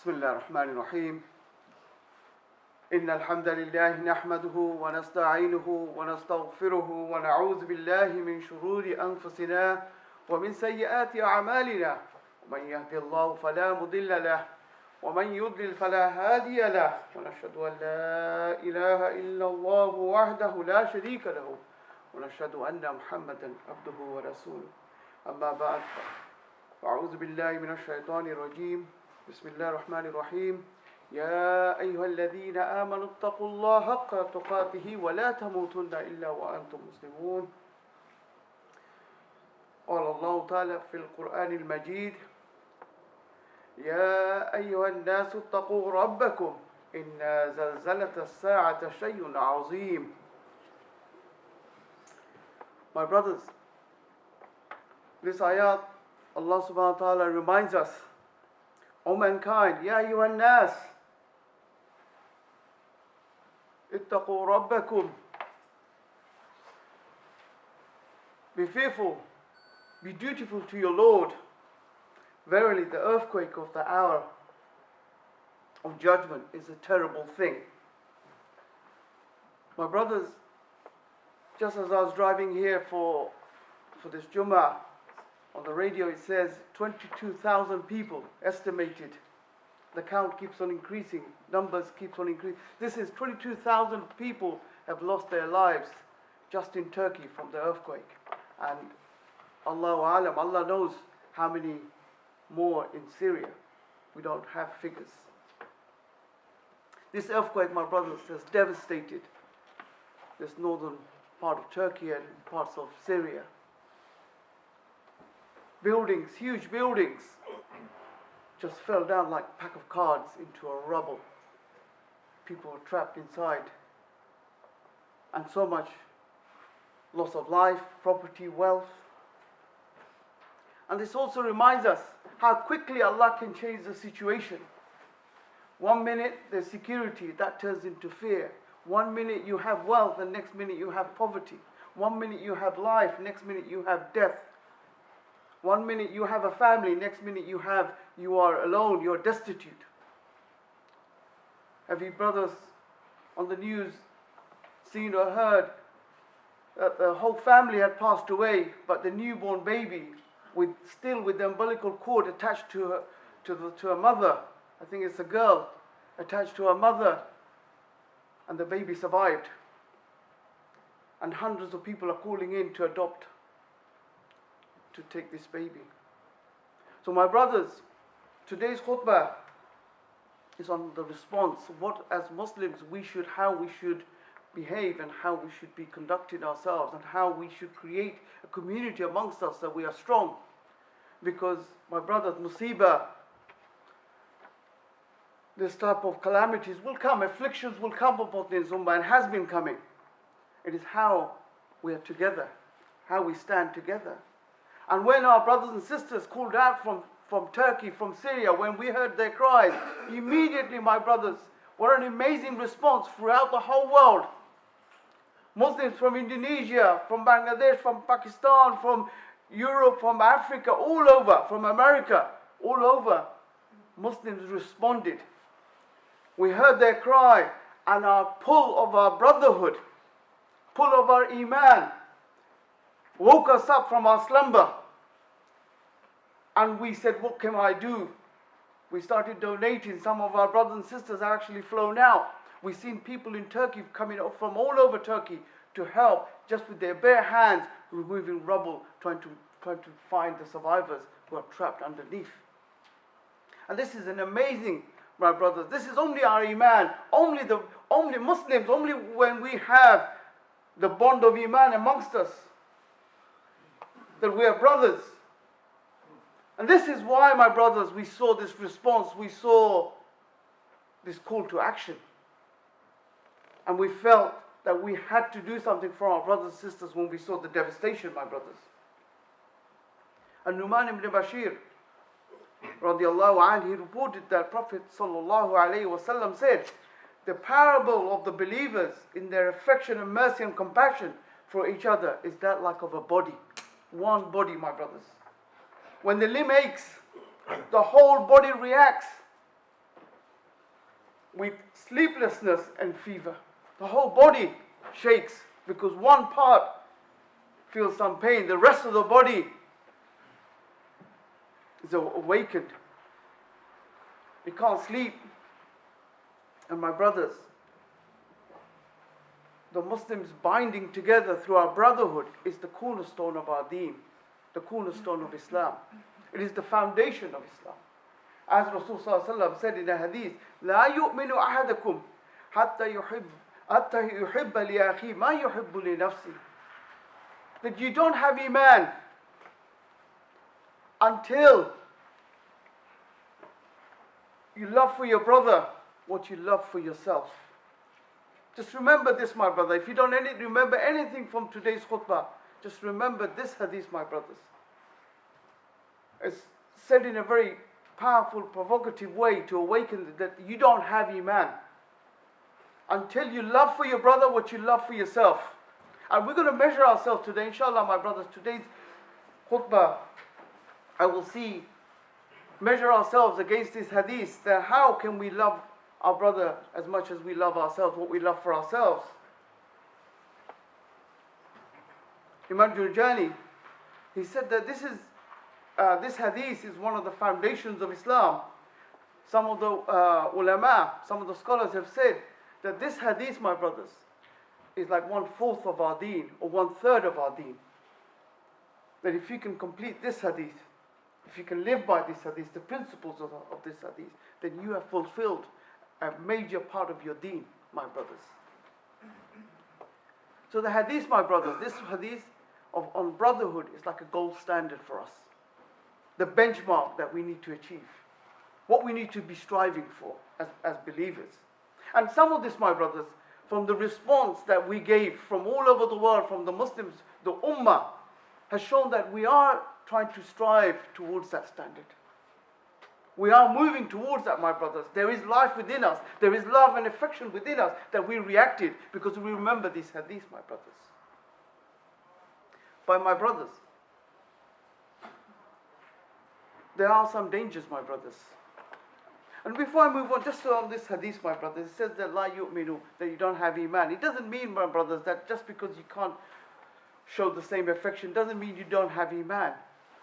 بسم الله الرحمن الرحيم إن الحمد لله نحمده ونستعينه ونستغفره ونعوذ بالله من شرور أنفسنا ومن سيئات أعمالنا ومن يهد الله فلا مضل له ومن يضلل فلا هادي له ونشهد أن لا إله إلا الله وحده لا شريك له ونشهد أن محمدا عبده ورسوله أما بعد أعوذ بالله من الشيطان الرجيم بسم الله الرحمن الرحيم يا أيها الذين آمنوا اتقوا الله حق تقاته ولا تموتن إلا وأنتم مسلمون. قال الله تعالى في القرآن المجيد يا أيها الناس اتقوا ربكم إن زلزلة الساعة شيء عظيم. My brothers, this ayat Allah subhanahu wa ta'ala reminds us, O mankind, Ya ayyuhan nas, ittaqu rabbakum. Be fearful, be dutiful to your Lord. Verily, the earthquake of the hour of judgment is a terrible thing. My brothers, just as I was driving here for this Jumu'ah, on the radio it says 22,000 people estimated. The count keeps on increasing, numbers keeps on increasing. This is 22,000 people have lost their lives just in Turkey from the earthquake. And Allahu Alam, Allah knows how many more in Syria. We don't have figures. This earthquake, my brothers, has devastated this northern part of Turkey and parts of Syria. Buildings, huge buildings, just fell down like a pack of cards into a rubble. People were trapped inside. And so much loss of life, property, wealth. And this also reminds us how quickly Allah can change the situation. 1 minute there's security, that turns into fear. 1 minute you have wealth, and next minute you have poverty. 1 minute you have life, next minute you have death. 1 minute you have a family, next minute you are alone, you're destitute. Have you brothers on the news seen or heard that the whole family had passed away, but the newborn baby still with the umbilical cord attached to her mother, I think it's a girl, attached to her mother, and the baby survived. And hundreds of people are calling in to adopt, to take this baby. So my brothers, today's khutbah is on the response, what as Muslims how we should behave and how we should be conducting ourselves and how we should create a community amongst us that we are strong. Because my brothers, musibah, this type of calamities will come, afflictions will come upon this ummah and has been coming. It is how we are together, how we stand together. And when our brothers and sisters called out from Turkey, from Syria, when we heard their cries, immediately, my brothers, what an amazing response throughout the whole world. Muslims from Indonesia, from Bangladesh, from Pakistan, from Europe, from Africa, all over, from America, all over, Muslims responded. We heard their cry, and our pull of our brotherhood, pull of our iman, woke us up from our slumber. And we said, what can I do? We started donating. Some of our brothers and sisters are actually flown out. We've seen people in Turkey coming up from all over Turkey to help, just with their bare hands, removing rubble, trying to find the survivors who are trapped underneath. And this is an amazing, my brothers, this is only our iman, only Muslims, only when we have the bond of iman amongst us, that we are brothers. And this is why, my brothers, we saw this response, we saw this call to action. And we felt that we had to do something for our brothers and sisters when we saw the devastation, my brothers. And Nu'man ibn Bashir, radiallahu anhu, he reported that Prophet sallallahu alayhi wasallam said, the parable of the believers in their affection and mercy and compassion for each other is that like of a body. One body, my brothers. When the limb aches, the whole body reacts. with sleeplessness and fever. The whole body shakes because one part feels some pain, the rest of the body is awakened. We can't sleep. And my brothers, the Muslims binding together through our brotherhood is the cornerstone of our deen, the cornerstone of Islam. It is the foundation of Islam. As Rasulullah said in a hadith, لا يؤمن أحدكم حتى يحب لأخيه ما يحب لنفسه. That you don't have Iman until you love for your brother what you love for yourself. Just remember this, my brother. If you don't remember anything from today's khutbah, just remember this hadith, my brothers. It's said in a very powerful, provocative way to awaken that you don't have Iman until you love for your brother what you love for yourself. And we're going to measure ourselves today, inshallah, my brothers. Today's khutbah, I will measure ourselves against this hadith, that how can we love our brother as much as we love ourselves, what we love for ourselves. Imam Jurjani, he said that this hadith is one of the foundations of Islam. Some of the ulama, some of the scholars have said that this hadith, my brothers, is like 1/4 of our deen, or 1/3 of our deen. That if you can complete this hadith, if you can live by this hadith, the principles of this hadith, then you have fulfilled a major part of your deen, my brothers. So the hadith, my brothers, this hadith on brotherhood is like a gold standard for us. The benchmark that we need to achieve. What we need to be striving for as believers. And some of this, my brothers, from the response that we gave from all over the world, from the Muslims, the Ummah, has shown that we are trying to strive towards that standard. We are moving towards that, my brothers. There is life within us. There is love and affection within us that we reacted because we remember this hadith, my brothers. But my brothers, there are some dangers, my brothers. And before I move on, just on this hadith, my brothers, it says that la yu'minu, that you don't have Iman. It doesn't mean, my brothers, that just because you can't show the same affection doesn't mean you don't have Iman.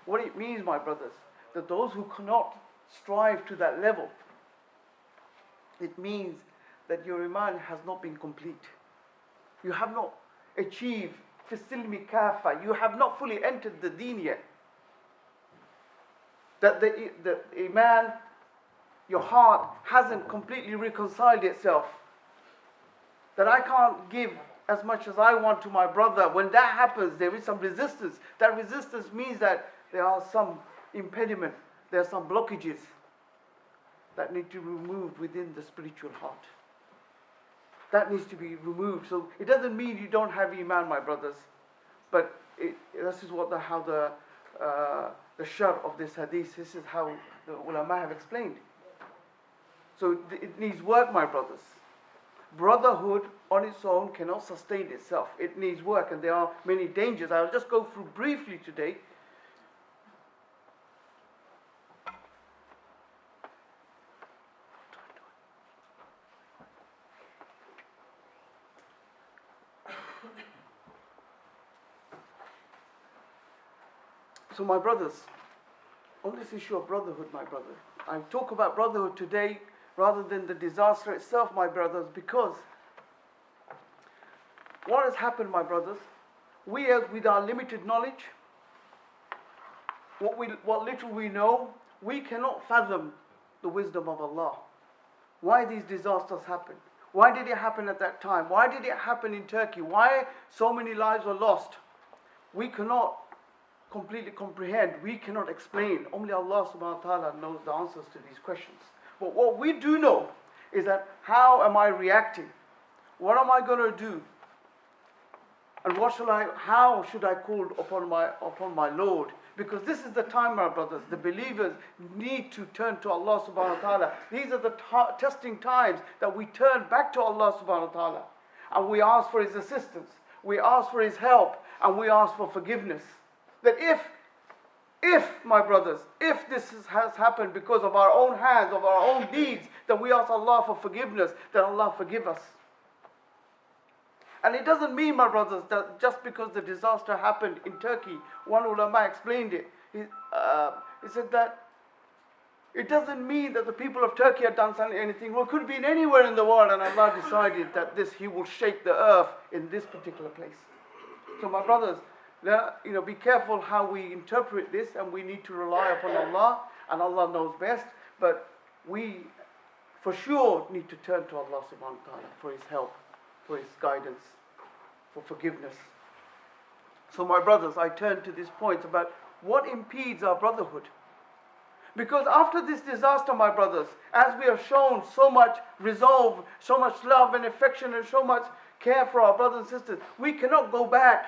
What it means, my brothers, that those who cannot strive to that level, it means that your Iman has not been complete. You have not achieved fisilmi kafa. You have not fully entered the deen yet. That the Iman, your heart hasn't completely reconciled itself. That I can't give as much as I want to my brother. When that happens, there is some resistance. That resistance means that there are some impediment. There are some blockages that need to be removed within the spiritual heart. That needs to be removed. So it doesn't mean you don't have Iman, my brothers. But this is how the shar of this hadith, this is how the ulama have explained. So it needs work, my brothers. Brotherhood on its own cannot sustain itself. It needs work, and there are many dangers. I'll just go through briefly today. So my brothers, on this issue of brotherhood, my brother, I talk about brotherhood today rather than the disaster itself, my brothers, because what has happened, my brothers, we with our limited knowledge, what little we know, we cannot fathom the wisdom of Allah. Why these disasters happen? Why did it happen at that time? Why did it happen in Turkey? Why so many lives were lost? We cannot completely comprehend. We cannot explain. Only Allah subhanahu wa ta'ala knows the answers to these questions. But what we do know is that how am I reacting? What am I going to do? And how should I call upon my Lord? Because this is the time, my brothers, the believers need to turn to Allah subhanahu wa ta'ala. These are the testing times that we turn back to Allah subhanahu wa ta'ala. And we ask for His assistance. We ask for His help. And we ask for forgiveness. That if, my brothers, if this has happened because of our own hands, of our own deeds, then we ask Allah for forgiveness, then Allah forgive us. And it doesn't mean, my brothers, that just because the disaster happened in Turkey, one ulama explained it. He said that it doesn't mean that the people of Turkey have done anything wrong. It could have been anywhere in the world, and Allah decided that He will shake the earth in this particular place. So, my brothers, be careful how we interpret this, and we need to rely upon Allah, and Allah knows best. But we, for sure, need to turn to Allah subhanahu wa ta'ala for His help, for His guidance, for forgiveness. So, my brothers, I turn to this point about what impedes our brotherhood. Because after this disaster, my brothers, as we have shown so much resolve, so much love and affection, and so much care for our brothers and sisters, we cannot go back.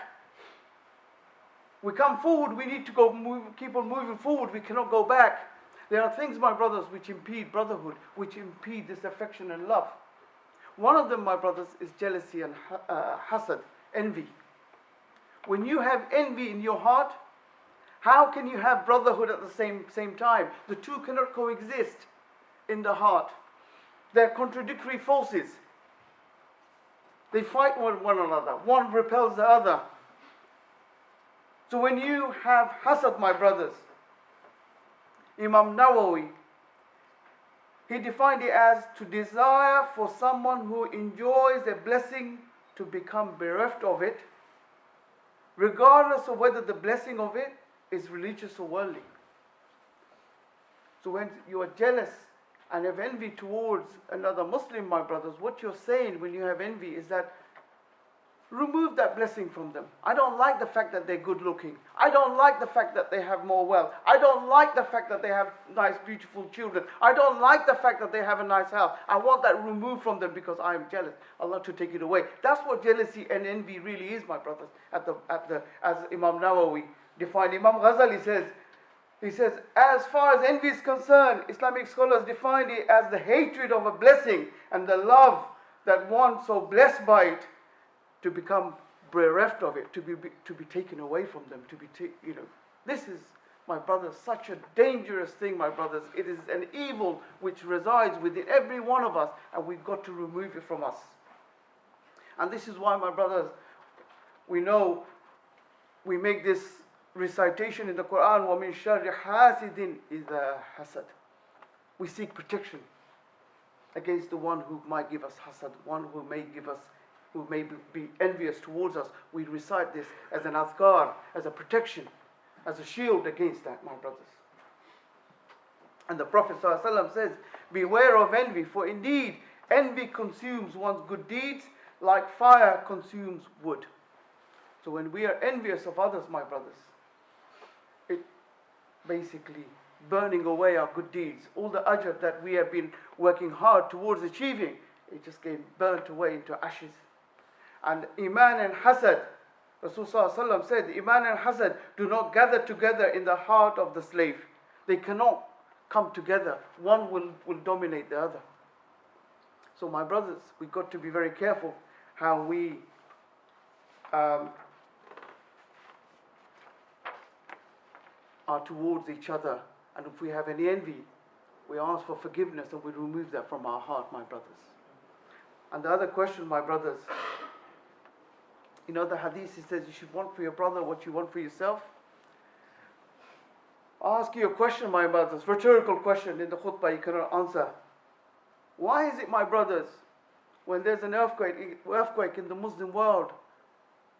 We come forward, we need to keep on moving forward, we cannot go back. There are things, my brothers, which impede brotherhood, which impede this affection and love. One of them, my brothers, is jealousy and hasad, envy. When you have envy in your heart, how can you have brotherhood at the same time? The two cannot coexist in the heart. They're contradictory forces. They fight one another. One repels the other. So when you have hasad, my brothers, Imam Nawawi, he defined it as to desire for someone who enjoys a blessing to become bereft of it, regardless of whether the blessing of it is religious or worldly. So when you are jealous and have envy towards another Muslim, my brothers, what you're saying when you have envy is that remove that blessing from them. I don't like the fact that they're good looking. I don't like the fact that they have more wealth. I don't like the fact that they have nice, beautiful children. I don't like the fact that they have a nice house. I want that removed from them because I am jealous. Allah to take it away. That's what jealousy and envy really is, my brothers. As Imam Nawawi defined, Imam Ghazali says, as far as envy is concerned, Islamic scholars defined it as the hatred of a blessing and the love that one so blessed by it to become bereft of it, to be taken away from them, This is, my brothers, such a dangerous thing, my brothers. It is an evil which resides within every one of us, and we've got to remove it from us. And this is why, my brothers, we know we make this recitation in the Quran, وَمِن شَرِّ حَاسِدٍ إِذَا حَسَدٍ. We seek protection against the one who might give us hasad, one who may be envious towards us. We recite this as an azkar, as a protection, as a shield against that, my brothers. And the Prophet ﷺ says, beware of envy, for indeed envy consumes one's good deeds like fire consumes wood. So when we are envious of others, my brothers, it basically burning away our good deeds. All the ajr that we have been working hard towards achieving, it just came burnt away into ashes. And Iman and Hasad, Rasulullah said, Iman and Hasad do not gather together in the heart of the slave. They cannot come together. One will dominate the other. So my brothers, we've got to be very careful how we are towards each other. And if we have any envy, we ask for forgiveness and we remove that from our heart, my brothers. And the other question, my brothers, the hadith, it says you should want for your brother what you want for yourself. I'll ask you a question, my brothers, rhetorical question in the khutbah you cannot answer. Why is it, my brothers, when there's an earthquake in the Muslim world,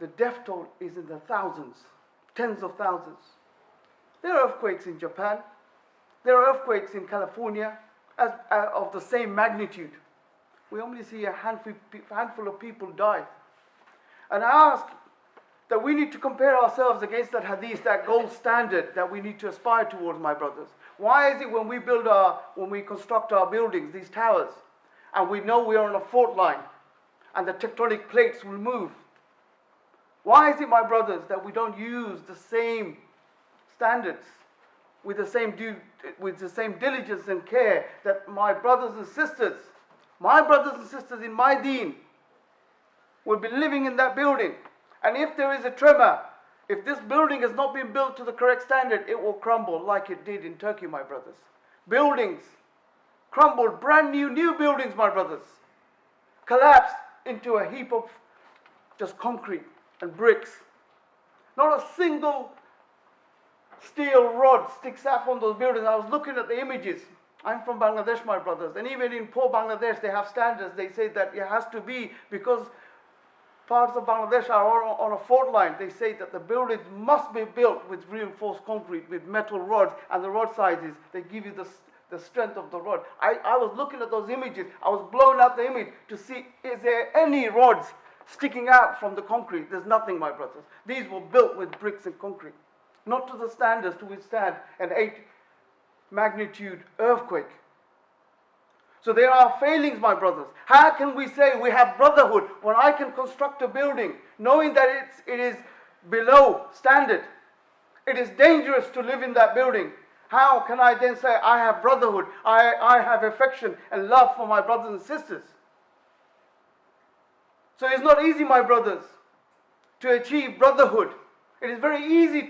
the death toll is in the thousands, tens of thousands? There are earthquakes in Japan. There are earthquakes in California of the same magnitude. We only see a handful of people die. And I ask that we need to compare ourselves against that hadith, that gold standard that we need to aspire towards, my brothers. Why is it when we construct our buildings, these towers, and we know we are on a fault line, and the tectonic plates will move? Why is it, my brothers, that we don't use the same standards, with the same diligence and care that my brothers and sisters in my deen will be living in that building? And if there is a tremor, If this building has not been built to the correct standard, it will crumble like it did in Turkey, my brothers. Buildings crumbled, brand new buildings, my brothers, collapsed into a heap of just concrete and bricks. Not a single steel rod sticks out from those buildings. I was looking at the images. I'm from Bangladesh, my brothers, and even in poor Bangladesh, they have standards. They say that it has to be, because parts of Bangladesh are on a fault line. They say that the buildings must be built with reinforced concrete, with metal rods, and the rod sizes, they give you the strength of the rod. I was looking at those images. I was blowing up the image to see, is there any rods sticking out from the concrete? There's nothing, my brothers. These were built with bricks and concrete, not to the standards to withstand an 8 magnitude earthquake. So there are failings, my brothers. How can we say we have brotherhood when I can construct a building knowing that it is below standard? It is dangerous to live in that building. How can I then say I have brotherhood, I have affection and love for my brothers and sisters? So it's not easy, my brothers, to achieve brotherhood. It is very easy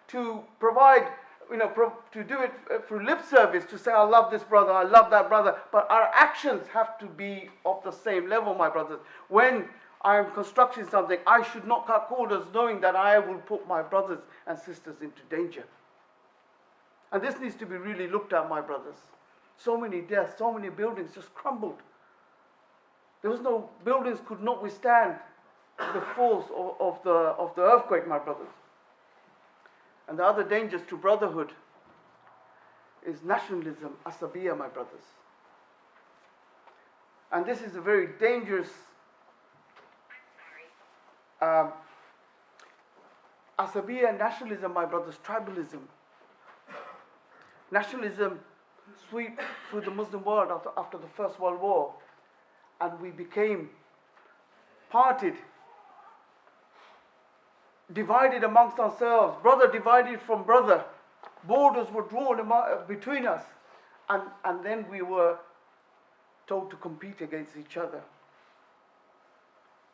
to provide, to do it through lip service, to say I love this brother, I love that brother. But our actions have to be of the same level, my brothers. When I am constructing something, I should not cut corners knowing that I will put my brothers and sisters into danger. And this needs to be really looked at, my brothers. So many deaths, so many buildings just crumbled. There was no, buildings could not withstand the force of the earthquake, my brothers. And the other dangers to brotherhood is nationalism, asabiya, my brothers. And this is a very dangerous asabiya and nationalism, my brothers, tribalism. Nationalism swept through the Muslim world after the First World War, and we became parted, divided amongst ourselves, brother divided from brother. Borders were drawn between us, and then we were told to compete against each other.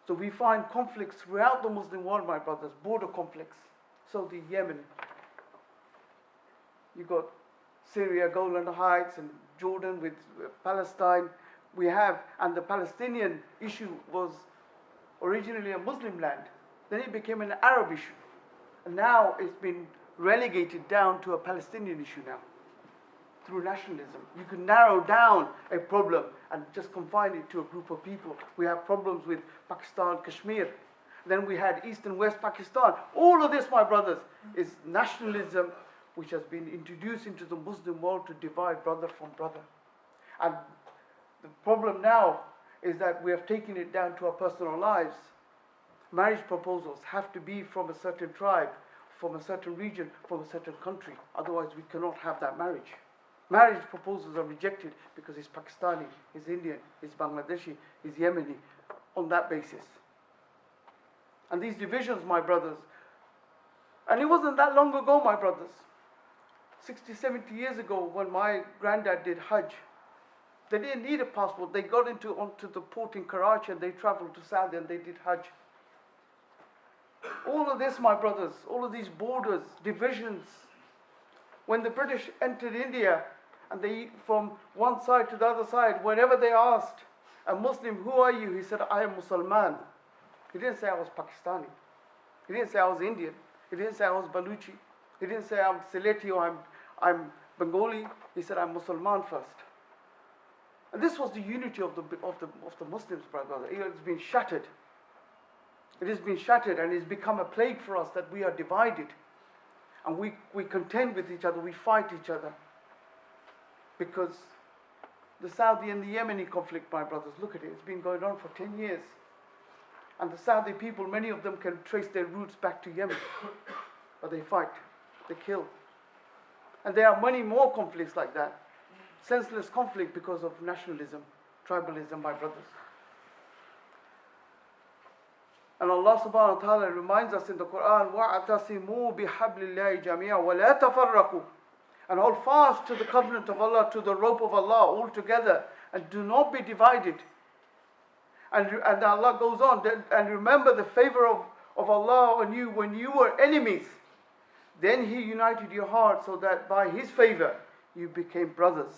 So we find conflicts throughout the Muslim world, my brothers, border conflicts. So the Yemen, you got Syria, Golan Heights, and Jordan with Palestine. We have, and the Palestinian issue was originally a Muslim land. Then it became an Arab issue. And now it's been relegated down to a Palestinian issue now, through nationalism. You can narrow down a problem and just confine it to a group of people. We have problems with Pakistan, Kashmir. Then we had East and West Pakistan. All of this, my brothers, is nationalism which has been introduced into the Muslim world to divide brother from brother. And the problem now is that we have taken it down to our personal lives. Marriage proposals have to be from a certain tribe, from a certain region, from a certain country. Otherwise, we cannot have that marriage. Marriage proposals are rejected because he's Pakistani, he's Indian, he's Bangladeshi, he's Yemeni, on that basis. And these divisions, my brothers, and it wasn't that long ago, my brothers, 60, 70 years ago, when my granddad did Hajj, they didn't need a passport. They got onto the port in Karachi and they traveled to Saudi and they did Hajj. All of this, my brothers, all of these borders, divisions. When the British entered India and they, from one side to the other side, whenever they asked a Muslim, who are you? He said, I am Musalman. He didn't say I was Pakistani. He didn't say I was Indian. He didn't say I was Baluchi. He didn't say I'm Sylheti or I'm Bengali. He said I'm Musalman first. And this was the unity of the Muslims, brother. It has been shattered. It has been shattered, and it's become a plague for us that we are divided. And we contend with each other, we fight each other. Because the Saudi and the Yemeni conflict, my brothers, look at it, it's been going on for 10 years. And the Saudi people, many of them can trace their roots back to Yemen. But they fight, they kill. And there are many more conflicts like that. Senseless conflict because of nationalism, tribalism, my brothers. And Allah subhanahu wa ta'ala reminds us in the Quran, وَاعْتَصِمُوا بِحَبْلِ اللَّهِ جَمِيعًا وَلَا تَفَرَّقُوا. And hold fast to the covenant of Allah, to the rope of Allah all together, and do not be divided. And Allah goes on, and remember the favor of Allah on you when you were enemies. Then He united your heart so that by His favor you became brothers.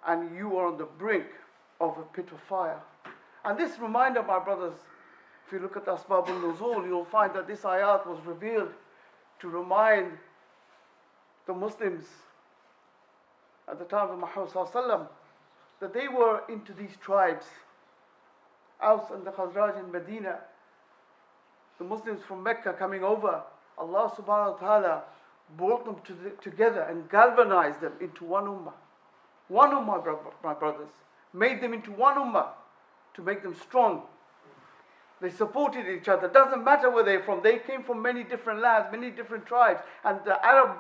And you are on the brink of a pit of fire. And this reminder, my brothers, if you look at Asbab al-Nuzul, you'll find that this ayat was revealed to remind the Muslims at the time of Muhammad ﷺ that they were into these tribes. Aus and the Khazraj in Medina, the Muslims from Mecca coming over, Allah subhanahu wa ta'ala brought them together and galvanized them into one ummah. One ummah, my brothers. Made them into one ummah to make them strong. They supported each other. Doesn't matter where they're from. They came from many different lands, many different tribes. And the Arab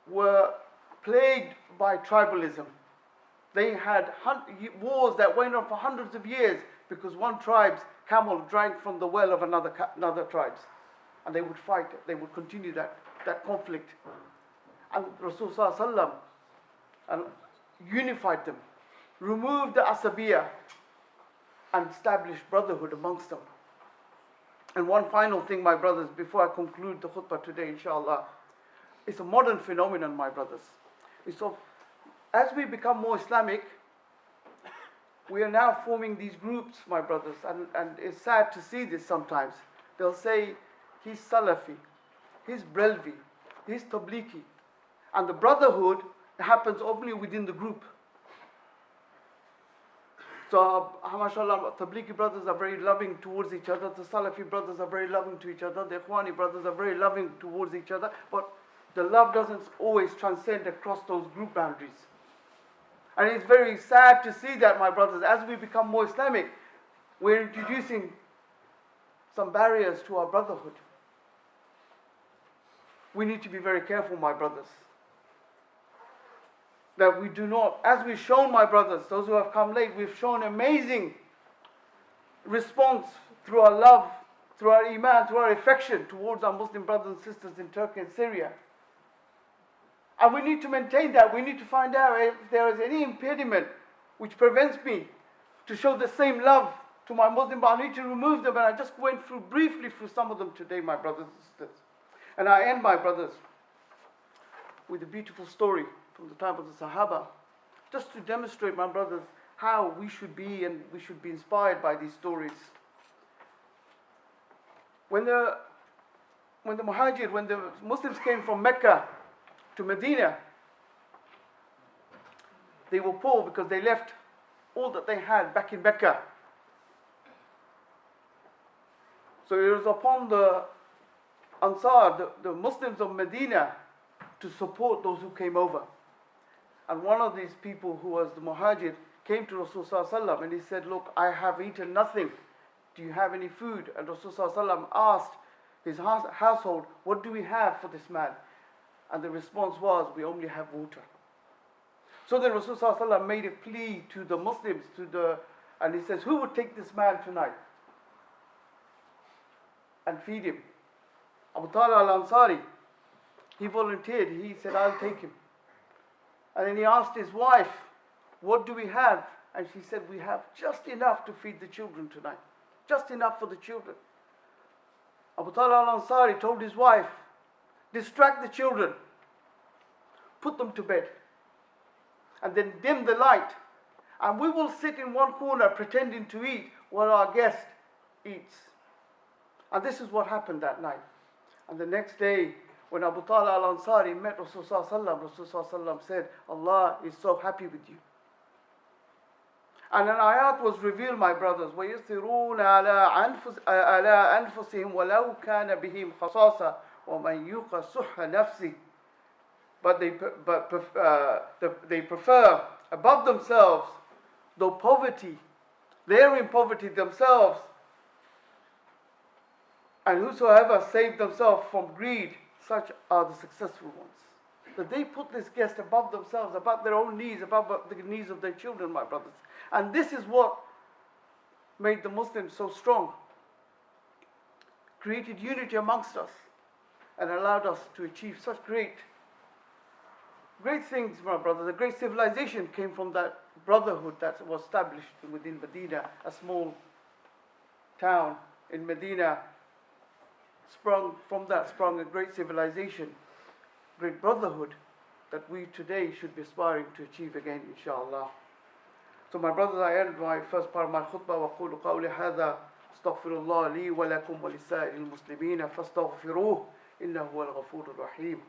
were plagued by tribalism. They had wars that went on for hundreds of years because one tribe's camel drank from the well of another tribe's. And they would fight. They would continue that conflict. And Rasulullah sallallahu alaihi wasallam unified them, removed the asabiyah, and established brotherhood amongst them. And one final thing, my brothers, before I conclude the khutbah today, inshallah, it's a modern phenomenon, my brothers. As we become more Islamic, we are now forming these groups, my brothers, and it's sad to see this sometimes. They'll say, he's Salafi, he's Brelvi, he's Tablighi. And the brotherhood happens only within the group. So, mashallah, Tablighi brothers are very loving towards each other, the Salafi brothers are very loving to each other, the Ikhwani brothers are very loving towards each other, but the love doesn't always transcend across those group boundaries. And it's very sad to see that, my brothers, as we become more Islamic, we're introducing some barriers to our brotherhood. We need to be very careful, my brothers, that we do not, as we've shown, my brothers, those who have come late, we've shown amazing response through our love, through our iman, through our affection towards our Muslim brothers and sisters in Turkey and Syria. And we need to maintain that. We need to find out if there is any impediment which prevents me to show the same love to my Muslim, but I need to remove them. And I just went briefly through some of them today, my brothers and sisters. And I end, my brothers, with a beautiful story from the time of the Sahaba, just to demonstrate, my brothers, how we should be, and we should be inspired by these stories. When the Muslims came from Mecca to Medina, they were poor because they left all that they had back in Mecca. So it was upon the Ansar, the Muslims of Medina, to support those who came over. And one of these people, who was the Muhajir, came to Rasulullah sallallahu and he said, look, I have eaten nothing. Do you have any food? And Rasulullah sallallahu asked his household, what do we have for this man? And the response was, we only have water. So then Rasulullah sallallahu made a plea to the Muslims, and he says, who would take this man tonight and feed him? Abu Talha al-Ansari, he volunteered. He said, I'll take him. And then he asked his wife, what do we have? And she said, we have just enough to feed the children tonight. Just enough for the children. Abu Talha al-Ansari told his wife, distract the children, put them to bed, and then dim the light, and we will sit in one corner pretending to eat while our guest eats. And this is what happened that night. And the next day, when Abu Talha al-Ansari met Rasulullah Rasulullah said, Allah is so happy with you. And an ayat was revealed, my brothers, وَيُثِرُونَ عَلَىٰ أَنفُسِهِمْ وَلَوْ كَانَ بِهِمْ خَصَاصَةٌ وَمَنْ يُوقَ شُحَّ نَفْسِهِ. But they prefer above themselves, though poverty, they're in poverty themselves. And whosoever saved themselves from greed, such are the successful ones. That they put this guest above themselves, above their own needs, above the needs of their children, my brothers. And this is what made the Muslims so strong. Created unity amongst us and allowed us to achieve such great things, my brothers. A great civilization came from that brotherhood that was established within Medina, a small town in Medina, from that sprung a great civilization, great brotherhood that we today should be aspiring to achieve again, inshallah. So my brothers, I end my first part of my khutbah, وَقُولُ قَوْلِ هَذَا أَسْتَغْفِرُ اللَّهَ لِي وَلَكُمْ وَلِسَائِرِ الْمُسْلِمِينَ فَاسْتَغْفِرُوهُ إِنَّهُ هُوَ الْغَفُورُ الرَّحِيمُ.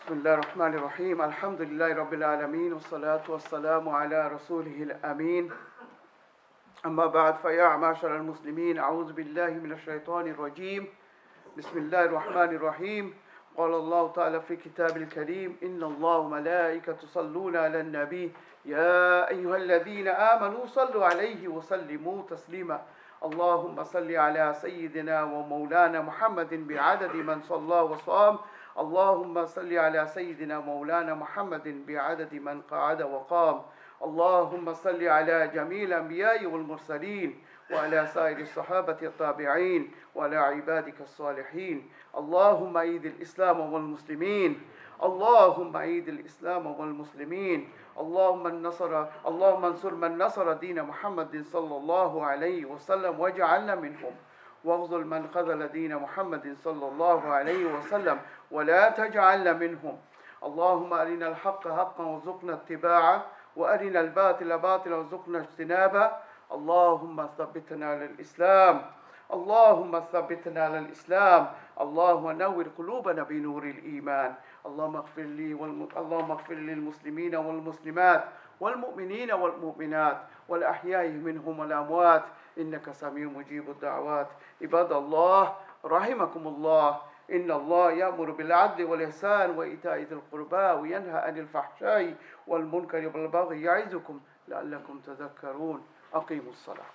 بسم الله الرحمن الرحيم. الحمد لله رب العالمين والصلاة والسلام على رسوله الأمين. أما بعد، فيا معشر المسلمين، أعوذ بالله من الشيطان الرجيم. بسم الله الرحمن الرحيم. قال الله تعالى في كتاب الكريم: إن الله وملائكته يصلون على النبي يا أيها الذين آمنوا صلوا عليه وسلموا تسليما. اللهم صل على سيدنا ومولانا محمد بعدد من صلى وصام. اللهم صل على سيدنا مولانا محمد بعدد من قعد وقام. اللهم صل على جميع الأنبياء والمرسلين وعلى سائر الصحابة التابعين وعلى عبادك الصالحين. اللهم أيد الإسلام والمسلمين. اللهم أيد الإسلام والمسلمين. اللهم انصر من نصر دين محمد صلى الله عليه وسلم واجعلنا منهم، واخذل من خذل دين محمد صلى الله عليه وسلم ولا تجعلنا منهم. اللهم أرنا الحق حقا وارزقنا اتباعه، وأرنا الباطل باطلا وارزقنا اجتنابه. اللهم ثبتنا على الإسلام. اللهم ثبتنا على الإسلام. اللهم نور قلوبنا بنور الإيمان. اللهم اغفر للمسلمين والمسلمات والمؤمنين والمؤمنات والأحياء منهم والأموات، إنك سميع مجيب الدعوات. عباد الله رحمكم الله، إن الله يأمر بالعدل والإحسان وإيتاء ذي القربى وينهى عن الفحشاء والمنكر والبغي يعظكم لعلكم تذكرون. أقيموا الصلاة.